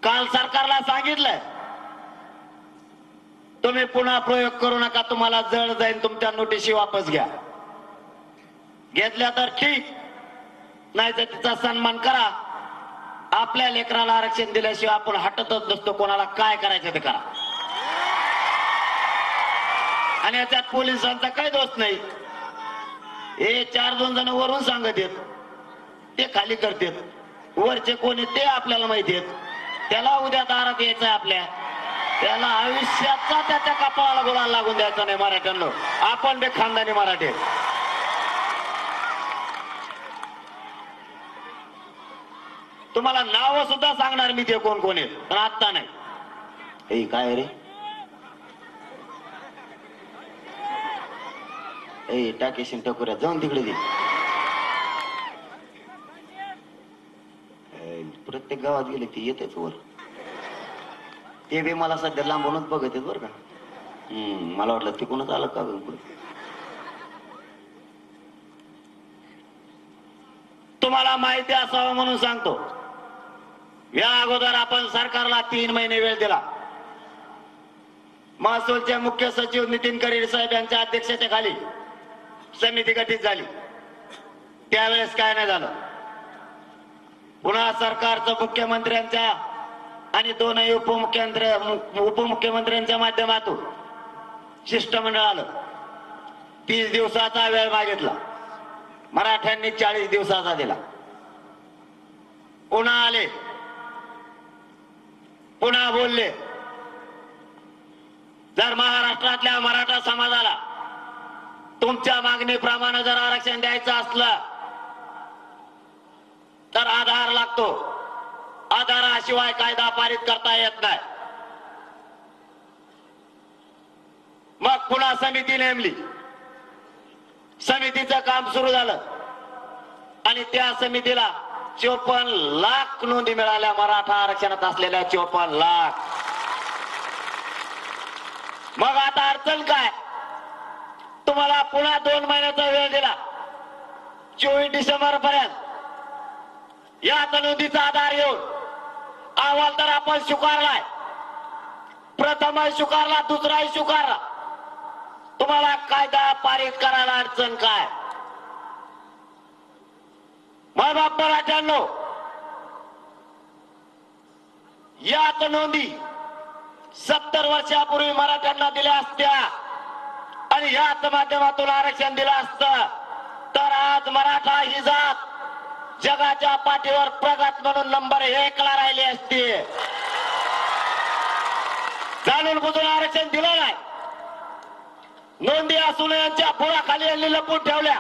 काल सरकारला सांगितलंय तुम्ही पुन्हा प्रयोग करू नका, तुम्हाला जड जाईल, तुमच्या नोटिशी वापस घ्या. घेतल्या तर ठीक, नाही तर तिचा सन्मान करा. आपल्या लेकराला आरक्षण दिल्याशिवाय आपण हटतच नसतो. कोणाला काय करायचं ते करा. आणि याच्यात पोलिसांचा काही दोष नाही. हे 4-2 जण वरून सांगत आहेत, ते खाली करतात. वरचे कोणी ते आपल्याला माहिती आहेत. त्याला उद्या दारात यायचं आपल्या, त्याला आयुष्याचा त्याच्या कपाळाला गुलाल लागून द्यायचा नाही. मराठ्यांनो, आपण बे खानदानी मराठी. तुम्हाला नाव सुद्धा सांगणार मी ते कोण कोण आहेत, पण आता नाही. हे काय रे, ए टाकेशन टकोऱ्या जाऊन तिकडे दे. प्रत्येक गावात गेले ते येतेच वर. ते बी मला सध्या लांबूनच बघत आहेत बरं का. मला वाटलं तिकडूनच आलं का पुढे. तुम्हाला माहिती असावं म्हणून सांगतो. या अगोदर आपण सरकारला 3 महिने वेळ दिला. महसूलचे मुख्य सचिव नितीन करीड साहेब यांच्या अध्यक्षतेखाली समिती गठीत झाली. त्यावेळेस काय नाही झालं. पुन्हा सरकारचं मुख्यमंत्र्यांच्या आणि 2 उपमुख्यमंत्र्यांच्या माध्यमातून शिष्टमंडळ आलं. 30 दिवसाचा वेळ मागितला. मराठ्यांनी 40 दिवसाचा दिला. पुन्हा आले, पुन्हा बोलले, जर महाराष्ट्रातल्या मराठा समाजाला तुमच्या मागणीप्रमाणे जर आरक्षण द्यायचं असलं तर आधार लागतो. आधाराशिवाय कायदा पारित करता येत नाही. मग पुन्हा समिती नेमली. समितीचं काम सुरू झालं आणि त्या समितीला 54 लाख नोंदी मिळाल्या. मराठा आरक्षणात असलेल्या 54 लाख. मग आता अडचण काय? तुम्हाला पुन्हा 2 महिन्याचा वेळ दिला, 24 डिसेंबर पर्यंत. या नोंदीचा आधार घेऊन अहवाल तर आपण स्वीकारलाय. प्रथमही स्वीकारला, दुसराही स्वीकारला. तुम्हाला कायदा पारित करायला अडचण काय? मग बाप मराठ्यांनो, याच नोंदी 70 वर्षापूर्वी मराठ्यांना दिल्या असत्या आणि याच माध्यमातून आरक्षण दिलं असतं तर आज मराठा ही जात जगाच्या पाठीवर प्रगत म्हणून नंबर 1 ला राहिली असती. जाणून बुजून आरक्षण दिलं नाही. नोंदी असून यांच्या बुडाखाली यांनी लपून ठेवल्या.